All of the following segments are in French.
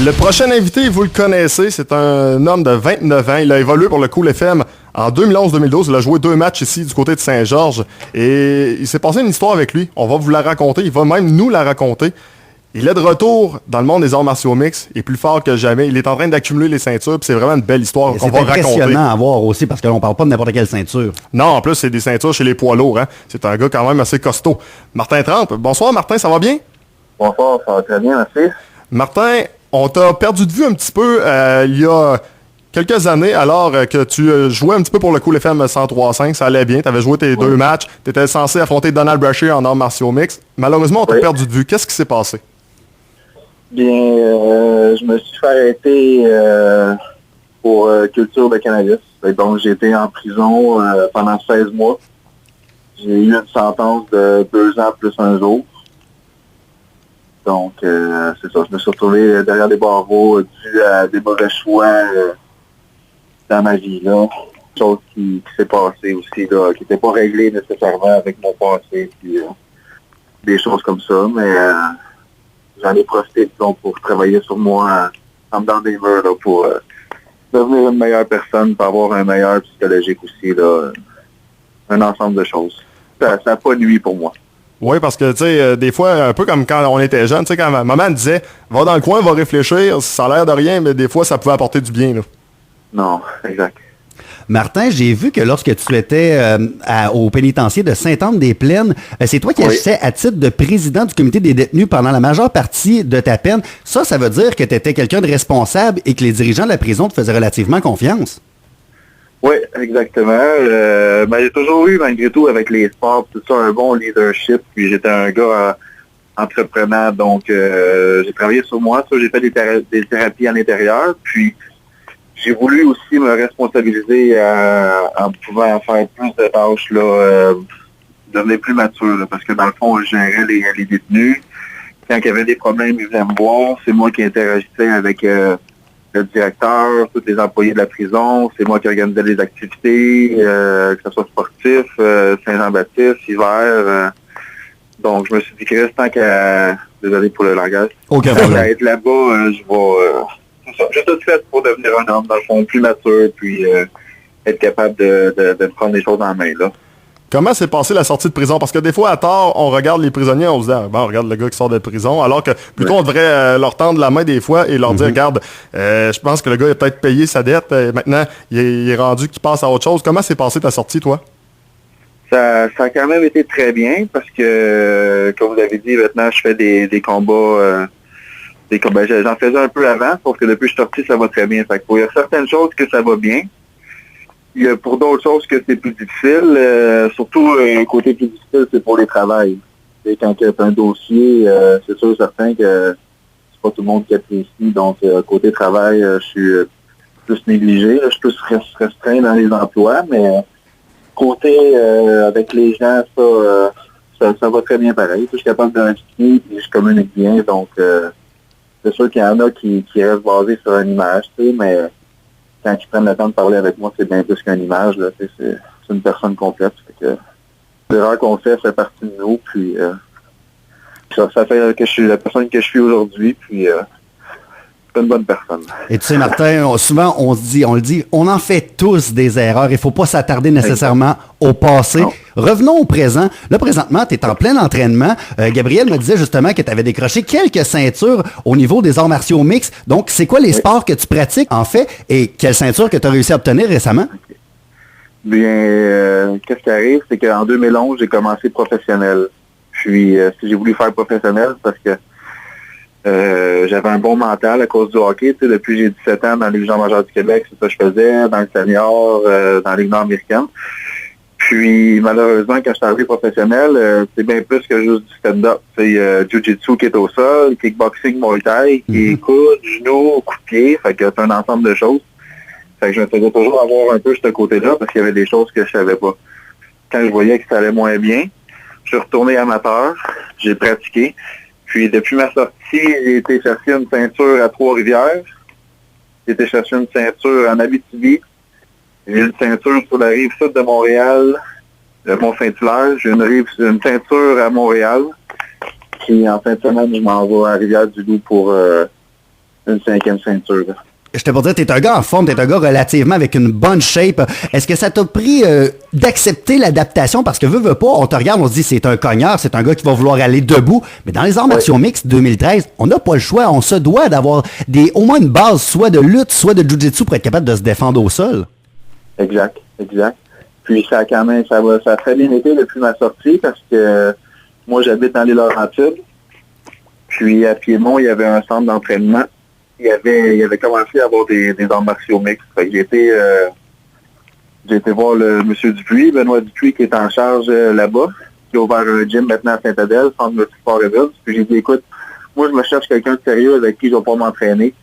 Le prochain invité, vous le connaissez, c'est un homme de 29 ans. Il a évolué pour le Cool FM en 2011-2012. Il a joué 2 matchs ici du côté de Saint-Georges. Et il s'est passé une histoire avec lui. On va vous la raconter. Il va même nous la raconter. Il est de retour dans le monde des arts martiaux mixtes. Il est plus fort que jamais. Il est en train d'accumuler les ceintures. C'est vraiment une belle histoire qu'on va raconter. C'est impressionnant à voir aussi parce que l'on parle pas de n'importe quelle ceinture. Non, en plus, c'est des ceintures chez les poids lourds. Hein. C'est un gars quand même assez costaud. Martin Trempe. Bonsoir, Martin. Ça va bien? Bonsoir, ça va très bien, merci. Martin, on t'a perdu de vue un petit peu il y a quelques années alors que tu jouais un petit peu pour le Cool FM 103.5. Ça allait bien. Tu avais joué tes 2 matchs. Tu étais censé affronter Donald Brashear en arts martiaux mixtes. Malheureusement, on t'a perdu de vue. Qu'est-ce qui s'est passé? Bien, je me suis fait arrêter pour culture de cannabis. Donc, j'ai été en prison pendant 16 mois. J'ai eu une sentence de 2 ans plus 1 jour. Donc, c'est ça. Je me suis retrouvé derrière des barreaux dû à des mauvais choix dans ma vie, là. Chose qui s'est passée aussi, là, qui n'était pas réglée nécessairement avec mon passé, puis des choses comme ça, mais j'en ai profité, disons, pour travailler sur moi en dedans des murs, là, pour devenir une meilleure personne, pour avoir un meilleur psychologique aussi, là, un ensemble de choses. Ça n'a pas nuit pour moi. Oui, parce que, tu sais, des fois, un peu comme quand on était jeune, tu sais, quand ma maman disait « Va dans le coin, va réfléchir », ça a l'air de rien, mais des fois, ça pouvait apporter du bien, là. Non, exact. Martin, j'ai vu que lorsque tu étais au pénitencier de Sainte-Anne-des-Plaines, c'est toi qui agissais à titre de président du comité des détenus pendant la majeure partie de ta peine. Ça veut dire que tu étais quelqu'un de responsable et que les dirigeants de la prison te faisaient relativement confiance. Oui, exactement. J'ai toujours eu, malgré tout, avec les sports, tout ça, un bon leadership. Puis j'étais un gars entrepreneur, donc j'ai travaillé sur moi. Ça, j'ai fait des thérapies à l'intérieur. Puis j'ai voulu aussi me responsabiliser en pouvant faire plus de tâches, là, devenir plus mature, là, parce que dans le fond, je gérais les détenus. Quand il y avait des problèmes, ils venaient me voir. C'est moi qui interagissais avec le directeur, tous les employés de la prison. C'est moi qui organisais les activités, que ce soit sportif, Saint-Jean-Baptiste, hiver. Donc, je me suis dit que tant qu'à... Désolé pour le langage. Aucun problème. À être là-bas, je vais... J'ai tout fait pour devenir un homme, dans le fond, plus mature, puis être capable de prendre les choses en main, là. Comment s'est passée la sortie de prison? Parce que des fois, à tort, on regarde les prisonniers, on se dit, bon, regarde le gars qui sort de prison, alors que plutôt on devrait leur tendre la main des fois et leur dire, regarde, je pense que le gars a peut-être payé sa dette, maintenant, il est rendu qu'il passe à autre chose. Comment s'est passée ta sortie, toi? Ça a quand même été très bien, parce que, comme vous avez dit, maintenant, je fais des combats... j'en faisais un peu avant, sauf que depuis que je suis sorti, ça va très bien. Fait qu'il y a certaines choses que ça va bien. Il y a pour d'autres choses que c'est plus difficile. Surtout, un côté plus difficile, c'est pour les travails. Et quand il y a un dossier, c'est sûr certain que c'est pas tout le monde qui apprécie. Donc, côté travail, je suis plus négligé. Je suis plus restreint dans les emplois, mais côté avec les gens, ça va très bien pareil. Je suis capable de m'expliquer et je communique bien. Donc, c'est sûr qu'il y en a qui restent basés sur une image, tu sais, mais quand ils prennent le temps de parler avec moi, c'est bien plus qu'une image, là, c'est une personne complète. Fait que l'erreur qu'on fait partie de nous, puis ça fait que je suis la personne que je suis aujourd'hui, puis c'est une bonne personne. Et tu sais, Martin, souvent on le dit, on en fait tous des erreurs. Il ne faut pas s'attarder nécessairement au passé. Non. Revenons au présent. Là, présentement, tu es en plein entraînement. Gabriel me disait justement que tu avais décroché quelques ceintures au niveau des arts martiaux mixtes. Donc, c'est quoi les sports que tu pratiques, en fait, et quelle ceinture que tu as réussi à obtenir récemment? Okay. Bien, qu'est-ce qui arrive, c'est qu'en 2011, j'ai commencé professionnel. Puis, j'ai voulu faire professionnel parce que j'avais un bon mental à cause du hockey. Tu sais, depuis que j'ai 17 ans dans la Ligue majeure du Québec, c'est ça que je faisais, dans le senior, dans la Ligue nord-américaine. Puis, malheureusement, quand je suis arrivé professionnel, c'est bien plus que juste du stand-up. C'est jiu-jitsu qui est au sol, kickboxing, muay thai, qui est coude, genou, coup de pied. Fait que c'est un ensemble de choses. Fait que je me faisais toujours avoir un peu ce côté-là parce qu'il y avait des choses que je savais pas. Quand je voyais que ça allait moins bien, je suis retourné amateur, j'ai pratiqué. Puis, depuis ma sortie, j'ai été chercher une ceinture à Trois-Rivières. J'ai été chercher une ceinture en Abitibi. J'ai une ceinture sur la rive sud de Montréal, le Mont-Saint-Hilaire. J'ai une ceinture à Montréal. Puis en fin de semaine, je m'en vais à Rivière-du-Loup pour une 5e ceinture. Là. Je te pour dire, t'es un gars en forme, t'es un gars relativement avec une bonne shape. Est-ce que ça t'a pris d'accepter l'adaptation? Parce que veux pas, on te regarde, on se dit c'est un cogneur, c'est un gars qui va vouloir aller debout. Mais dans les arts martiaux mixtes 2013, on n'a pas le choix. On se doit d'avoir au moins une base, soit de lutte, soit de jiu-jitsu pour être capable de se défendre au sol. Exact. Puis ça a très bien été depuis ma sortie parce que moi j'habite dans les Laurentides. Puis à Piémont, il y avait un centre d'entraînement. Il avait commencé à avoir des arts martiaux mixtes. Fait que j'ai été voir le monsieur Dupuis, Benoît Dupuis, qui est en charge là-bas, qui a ouvert un gym maintenant à Saint-Adèle, centre multisport et ville. Puis j'ai dit, écoute, moi je me cherche quelqu'un de sérieux avec qui je vais pas m'entraîner.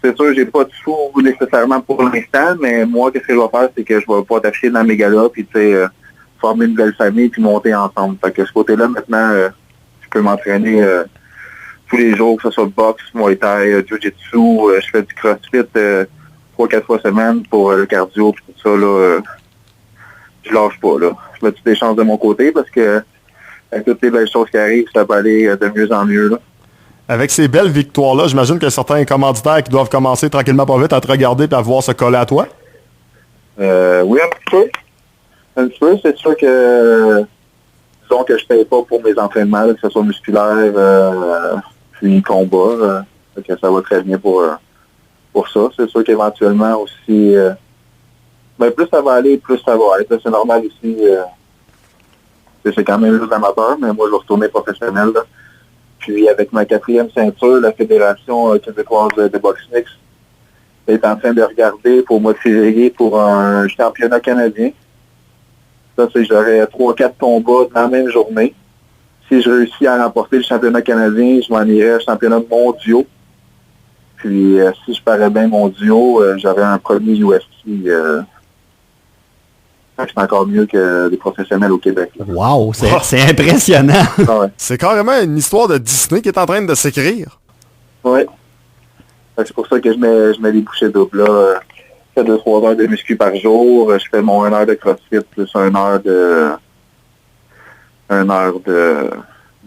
C'est sûr, j'ai pas de sous nécessairement pour l'instant, mais moi, qu'est-ce que je vais faire, c'est que je vais pas t'afficher dans mes galas, puis tu sais, former une belle famille, puis monter ensemble. Fait que ce côté-là, maintenant, je peux m'entraîner tous les jours, que ce soit boxe, muay thai, jiu-jitsu, je fais du crossfit 3-4 fois semaine pour le cardio puis tout ça, là, je lâche pas, là. Je mets toutes les chances de mon côté parce que avec toutes les belles choses qui arrivent, ça va aller de mieux en mieux, là. Avec ces belles victoires-là, j'imagine que certains commanditaires qui doivent commencer tranquillement pas vite à te regarder et à voir se coller à toi? Oui, un petit peu. Un petit peu, c'est sûr que disons que je paye pas pour mes entraînements, là, que ce soit musculaire, puis combat, que ça va très bien pour ça. C'est sûr qu'éventuellement aussi, plus ça va aller, plus ça va être. C'est normal ici. C'est quand même juste amateur, mais moi, je vais retourner professionnel. Là. Puis avec ma 4e ceinture, la Fédération québécoise de boxe mixte est en train de regarder pour mois de février pour un championnat canadien. Ça, c'est j'aurais 3-4 combats dans la même journée. Si je réussis à remporter le championnat canadien, je m'en irais au championnat mondiaux. Puis si je parais bien mondiaux, j'aurais un premier UFC. C'est encore mieux que des professionnels au Québec. Là. Wow, c'est impressionnant. Ah ouais. C'est carrément une histoire de Disney qui est en train de s'écrire. Oui. C'est pour ça que je mets les bouchées doubles. Là. Je fais 2-3 heures de muscu par jour. Je fais mon 1 heure de crossfit plus 1 heure de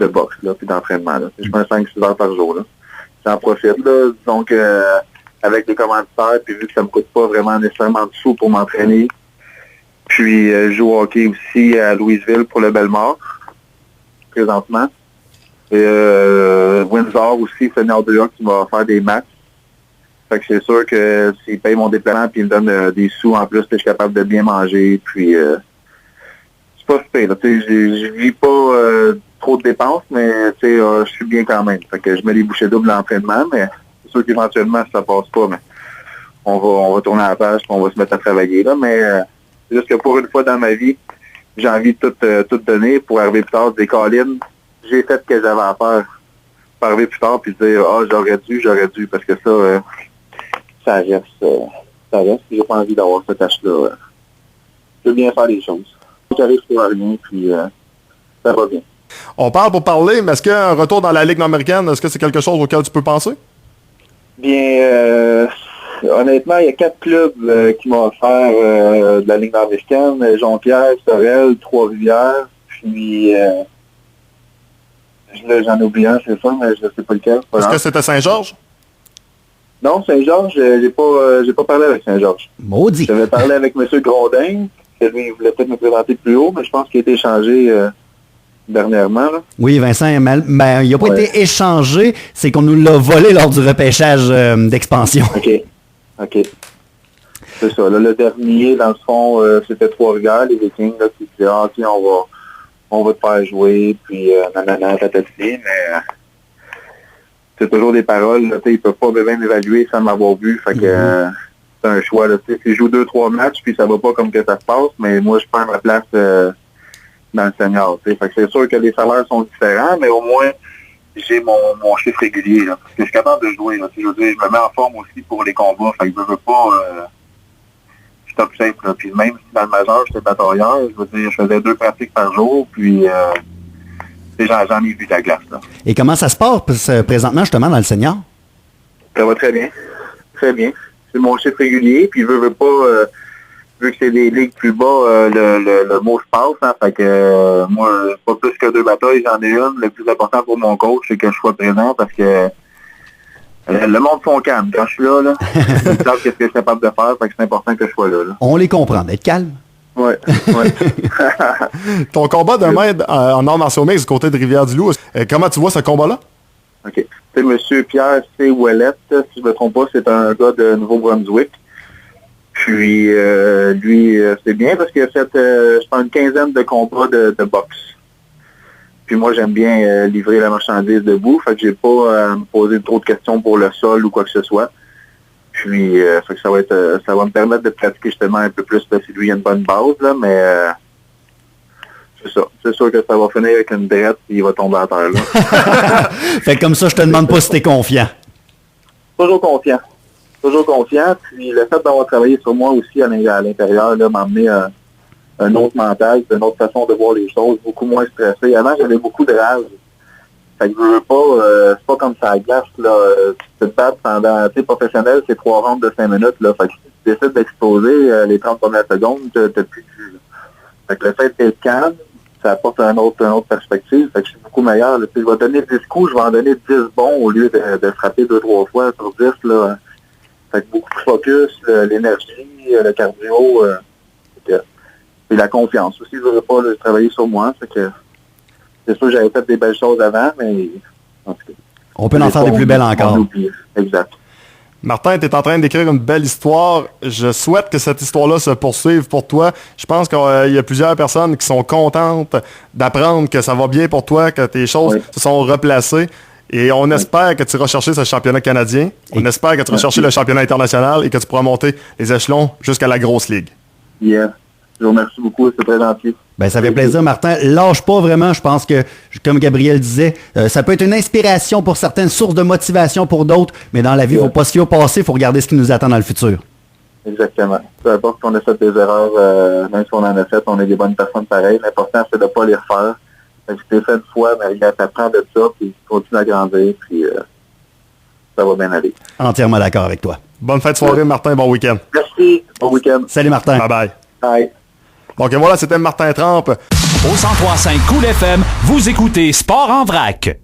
boxe, là, puis d'entraînement. Là. Je fais 5-6 heures par jour. Là. J'en profite. Là. Donc, avec les commanditaires, puis vu que ça me coûte pas vraiment nécessairement de sous pour m'entraîner, puis je joue au hockey aussi à Louisville pour le Bellemare, présentement. Et Windsor aussi, Seigneur de Hoc, qui m'a offert des matchs. Fait que c'est sûr que s'ils payent mon déplacement puis ils me donnent des sous en plus, je suis capable de bien manger. Puis c'est pas super. Je vis pas trop de dépenses, mais je suis bien quand même. Fait que je mets les bouchées doubles d'entraînement, mais c'est sûr qu'éventuellement, si ça passe pas, mais on va tourner à la page et on va se mettre à travailler. Là, mais c'est juste que pour une fois dans ma vie, j'ai envie de tout donner pour arriver plus tard des collines. J'ai fait ce que j'avais à faire pour arriver plus tard puis dire j'aurais dû parce que ça reste. J'ai pas envie d'avoir cette tâche-là. Je veux bien faire les choses. J'arrive pour rien puis ça va bien. On parle pour parler, mais est-ce qu'un retour dans la Ligue nord-américaine, est-ce que c'est quelque chose auquel tu peux penser? Bien, honnêtement, il y a 4 clubs qui m'ont offert de la Ligue nord-américaine. Jonquière, Sorel, Trois-Rivières, puis j'en oublie un, c'est ça, mais je ne sais pas lequel. Est-ce que c'était Saint-Georges? Non, Saint-Georges, j'ai pas parlé avec Saint-Georges. Maudit. J'avais parlé avec M. Grondin, que lui, il voulait peut-être me présenter plus haut, mais je pense qu'il a été échangé dernièrement. Là. Oui, Vincent, il n'a pas été échangé, c'est qu'on nous l'a volé lors du repêchage d'expansion. OK. C'est ça. Là, le dernier, dans le fond, c'était Trois-Rivières, les Vikings, là, qui disaient, OK, on va te faire jouer, puis tatati, mais c'est toujours des paroles, là, ils peuvent pas bien m'évaluer sans m'avoir vu, fait que c'est un choix, là, si je joue 2-3 matchs, puis ça va pas comme que ça se passe, mais moi, je perds ma place dans le senior, fait que c'est sûr que les salaires sont différents, mais au moins, j'ai mon chiffre régulier, là, parce que je suis capable de jouer, là, je veux dire, je me mets en forme aussi pour les combats, fait que je veux pas... je suis top shape, là. Puis même si dans le majeur, j'étais batailleur, je veux dire, je faisais 2 pratiques par jour, puis j'en ai vu de la glace, là. Et comment ça se passe présentement, justement, dans le senior? Ça va très bien. Très bien. C'est mon chiffre régulier, puis veux pas... vu que c'est des ligues plus bas, le mot se passe, hein, fait que moi, pas plus que 2 batailles, j'en ai une. Le plus important pour mon coach, c'est que je sois présent parce que Le monde sont calme. Quand je suis là, ils savent qu'est-ce que je suis capable de faire, fait que c'est important que je sois là. On les comprend, d'être calme. Ouais. Ton combat de maître en arts martiaux mixtes du côté de Rivière-du-Loup, comment tu vois ce combat-là? OK. C'est M. Pierre C. Ouellette, si je ne me trompe pas, c'est un gars de Nouveau-Brunswick. Puis, lui, c'est bien parce qu'il a fait, je pense, une quinzaine de combats de boxe. Puis moi, j'aime bien livrer la marchandise debout, fait que j'ai pas à me poser trop de questions pour le sol ou quoi que ce soit. Puis, fait que ça va me permettre de pratiquer justement un peu plus, là, si lui, il a une bonne base, là, mais c'est ça. C'est sûr que ça va finir avec une drette et il va tomber à terre, là. Fait que comme ça, je te demande pas si t'es confiant. Toujours confiant. Toujours confiant. Puis le fait d'avoir travaillé sur moi aussi à l'intérieur, là, m'a amené un autre mental, une autre façon de voir les choses, beaucoup moins stressé. Avant, j'avais beaucoup de rage. Fait que je veux pas, c'est pas comme ça à glace, là. Tu te bats pendant, tu sais, professionnel, c'est 3 rounds de 5 minutes, là. Fait que si tu décides d'exploser les 30 premières secondes, t'as plus de jus, là. Fait que le fait d'être calme, ça apporte une autre perspective. Fait que je suis beaucoup meilleur, là. Puis je vais donner 10 coups, je vais en donner 10 bons au lieu de frapper 2-3 fois sur 10, là. Fait que beaucoup de focus, l'énergie, le cardio, et la confiance aussi. Je ne veux pas travailler sur moi. Fait que c'est sûr que j'avais fait des belles choses avant, mais en tout cas. On peut en faire des plus belles encore. Exact. Martin, tu es en train d'écrire une belle histoire. Je souhaite que cette histoire-là se poursuive pour toi. Je pense qu'il y a plusieurs personnes qui sont contentes d'apprendre que ça va bien pour toi, que tes choses se sont replacées. Et on espère que tu iras chercher ce championnat canadien. On espère que tu iras chercher le championnat international et que tu pourras monter les échelons jusqu'à la grosse ligue. Yeah. Je vous remercie beaucoup. C'est très gentil. Ben, ça fait plaisir, Martin. Lâche pas vraiment. Je pense que, comme Gabriel disait, ça peut être une inspiration pour certaines, source de motivation pour d'autres, mais dans la vie, il ne faut pas se fier au passé, il faut regarder ce qui nous attend dans le futur. Exactement. Peu importe qu'on a fait des erreurs, même si on en a fait, on est des bonnes personnes pareilles. L'important, c'est de ne pas les refaire. Si tu l'as fait une fois, mais regarde, t'apprends de ça, puis tu continues à grandir, puis ça va bien aller. Entièrement d'accord avec toi. Bonne fin de soirée, Martin. Bon week-end. Merci. Bon week-end. Salut, Martin. Bye-bye. Bye. Donc voilà, c'était Martin Trempe. Au 103.5 Cool FM, vous écoutez Sport en vrac.